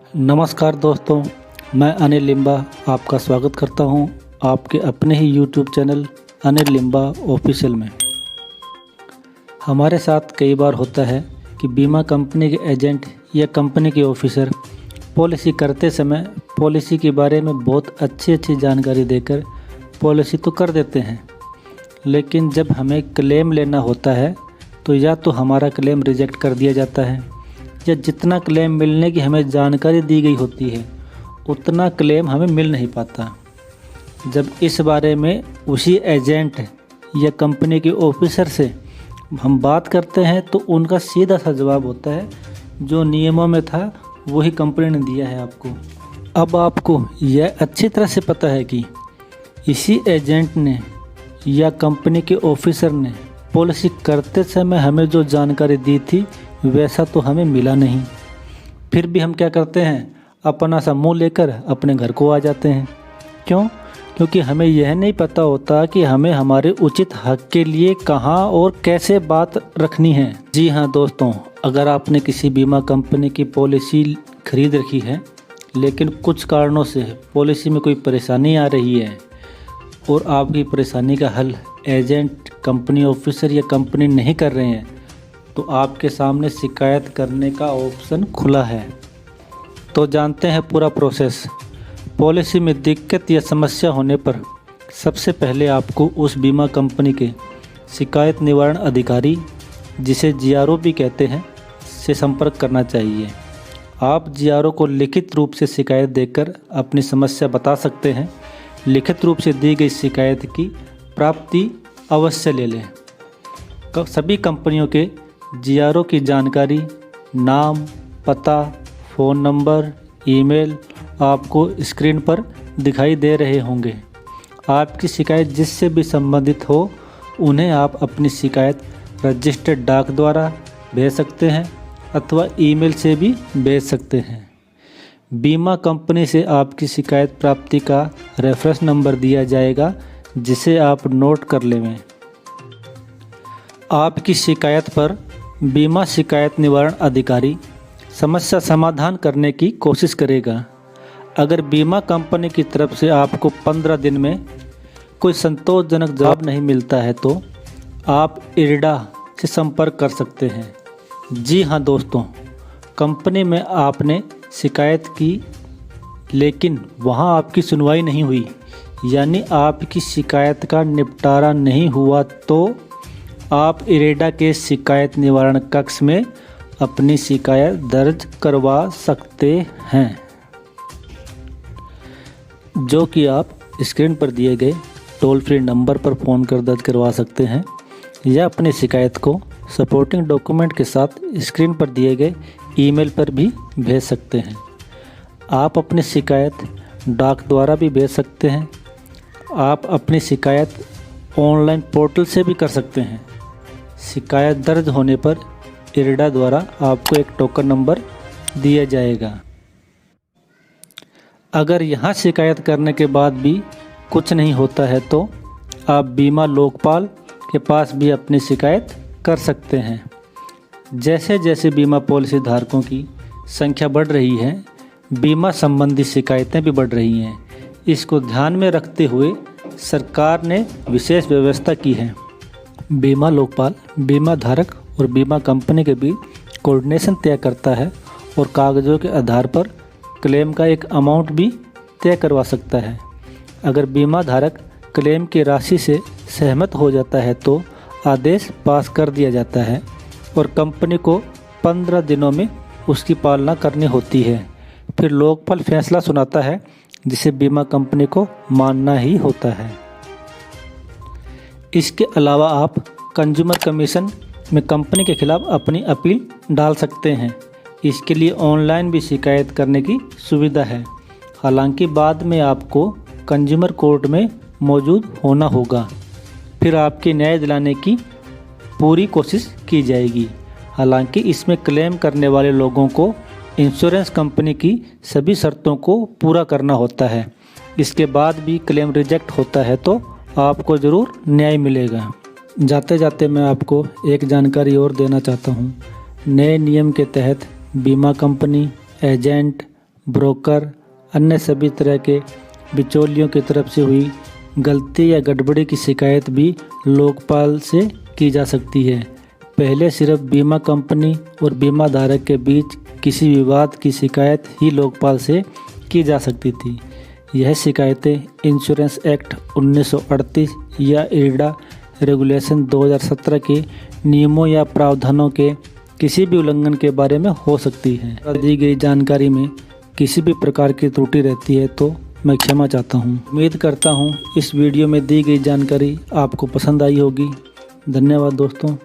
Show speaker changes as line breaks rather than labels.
नमस्कार दोस्तों, मैं अनिल लिम्बा आपका स्वागत करता हूं आपके अपने ही YouTube channel Anil Limba official में। हमारे साथ कई बार होता है कि बीमा कंपनी के एजेंट या कंपनी के ऑफिसर पॉलिसी करते समय पॉलिसी के बारे में बहुत अच्छी जानकारी देकर पॉलिसी तो कर देते हैं, लेकिन जब हमें क्लेम लेना होता है तो या तो हमारा क्लेम रिजेक्ट कर दिया जाता है या जितना क्लेम मिलने की हमें जानकारी दी गई होती है उतना क्लेम हमें मिल नहीं पाता। जब इस बारे में उसी एजेंट या कंपनी के ऑफिसर से हम बात करते हैं तो उनका सीधा सा जवाब होता है जो नियमों में था वही कंपनी ने दिया है आपको। अब आपको यह अच्छी तरह से पता है कि इसी एजेंट ने या कंपनी के ऑफिसर ने पॉलिसी करते समय हमें जो जानकारी दी थी वैसा तो हमें मिला नहीं। फिर भी हम क्या करते हैं, अपना सा मुँह लेकर अपने घर को आ जाते हैं। क्यों? क्योंकि हमें यह नहीं पता होता कि हमें हमारे उचित हक के लिए कहाँ और कैसे बात रखनी है। जी हाँ दोस्तों, अगर आपने किसी बीमा कंपनी की पॉलिसी खरीद रखी है लेकिन कुछ कारणों से पॉलिसी में कोई परेशानी आ रही है और आपकी परेशानी का हल एजेंट, कंपनी ऑफिसर या कंपनी नहीं कर रहे हैं, तो आपके सामने शिकायत करने का ऑप्शन खुला है। तो जानते हैं पूरा प्रोसेस। पॉलिसी में दिक्कत या समस्या होने पर सबसे पहले आपको उस बीमा कंपनी के शिकायत निवारण अधिकारी, जिसे जीआरओ भी कहते हैं, से संपर्क करना चाहिए। आप जीआरओ को लिखित रूप से शिकायत देकर अपनी समस्या बता सकते हैं। लिखित रूप से दी गई शिकायत की प्राप्ति अवश्य ले लें। सभी कंपनियों के जीआरओ की जानकारी, नाम, पता, फ़ोन नंबर, ईमेल आपको स्क्रीन पर दिखाई दे रहे होंगे। आपकी शिकायत जिससे भी संबंधित हो उन्हें आप अपनी शिकायत रजिस्टर्ड डाक द्वारा भेज सकते हैं अथवा ईमेल से भी भेज सकते हैं। बीमा कंपनी से आपकी शिकायत प्राप्ति का रेफरेंस नंबर दिया जाएगा, जिसे आप नोट कर लें। आपकी शिकायत पर बीमा शिकायत निवारण अधिकारी समस्या समाधान करने की कोशिश करेगा। अगर बीमा कंपनी की तरफ से आपको 15 दिन में कोई संतोषजनक जवाब नहीं मिलता है तो आप इरडा से संपर्क कर सकते हैं। जी हाँ दोस्तों, कंपनी में आपने शिकायत की लेकिन वहाँ आपकी सुनवाई नहीं हुई, यानी आपकी शिकायत का निपटारा नहीं हुआ, तो आप इरेडा के शिकायत निवारण कक्ष में अपनी शिकायत दर्ज करवा सकते हैं, जो कि आप स्क्रीन पर दिए गए टोल फ्री नंबर पर फ़ोन कर दर्ज करवा सकते हैं या अपनी शिकायत को सपोर्टिंग डॉक्यूमेंट के साथ स्क्रीन पर दिए गए ईमेल पर भी भेज सकते हैं। आप अपनी शिकायत डाक द्वारा भी भेज सकते हैं। आप अपनी शिकायत ऑनलाइन पोर्टल से भी कर सकते हैं। शिकायत दर्ज होने पर इरडा द्वारा आपको एक टोकन नंबर दिया जाएगा। अगर यहाँ शिकायत करने के बाद भी कुछ नहीं होता है तो आप बीमा लोकपाल के पास भी अपनी शिकायत कर सकते हैं। जैसे जैसे बीमा पॉलिसी धारकों की संख्या बढ़ रही है, बीमा संबंधी शिकायतें भी बढ़ रही हैं। इसको ध्यान में रखते हुए सरकार ने विशेष व्यवस्था की है। बीमा लोकपाल बीमा धारक और बीमा कंपनी के बीच कोऑर्डिनेशन तय करता है और कागज़ों के आधार पर क्लेम का एक अमाउंट भी तय करवा सकता है। अगर बीमा धारक क्लेम की राशि से सहमत हो जाता है तो आदेश पास कर दिया जाता है और कंपनी को 15 दिनों में उसकी पालना करनी होती है। फिर लोकपाल फैसला सुनाता है जिसे बीमा कंपनी को मानना ही होता है। इसके अलावा आप कंज्यूमर कमीशन में कंपनी के खिलाफ अपनी अपील डाल सकते हैं। इसके लिए ऑनलाइन भी शिकायत करने की सुविधा है। हालांकि बाद में आपको कंज्यूमर कोर्ट में मौजूद होना होगा। फिर आपके न्याय दिलाने की पूरी कोशिश की जाएगी। हालांकि इसमें क्लेम करने वाले लोगों को इंश्योरेंस कंपनी की सभी शर्तों को पूरा करना होता है। इसके बाद भी क्लेम रिजेक्ट होता है तो आपको ज़रूर न्याय मिलेगा। जाते जाते मैं आपको एक जानकारी और देना चाहता हूँ। नए नियम के तहत बीमा कंपनी, एजेंट, ब्रोकर, अन्य सभी तरह के बिचौलियों की तरफ से हुई गलती या गड़बड़ी की शिकायत भी लोकपाल से की जा सकती है। पहले सिर्फ बीमा कंपनी और बीमा धारक के बीच किसी विवाद की शिकायत ही लोकपाल से की जा सकती थी। यह शिकायतें इंश्योरेंस एक्ट 1938 या इरडा रेगुलेशन 2017 के नियमों या प्रावधानों के किसी भी उल्लंघन के बारे में हो सकती है। दी गई जानकारी में किसी भी प्रकार की त्रुटि रहती है तो मैं क्षमा चाहता हूँ। उम्मीद करता हूँ इस वीडियो में दी गई जानकारी आपको पसंद आई होगी। धन्यवाद दोस्तों।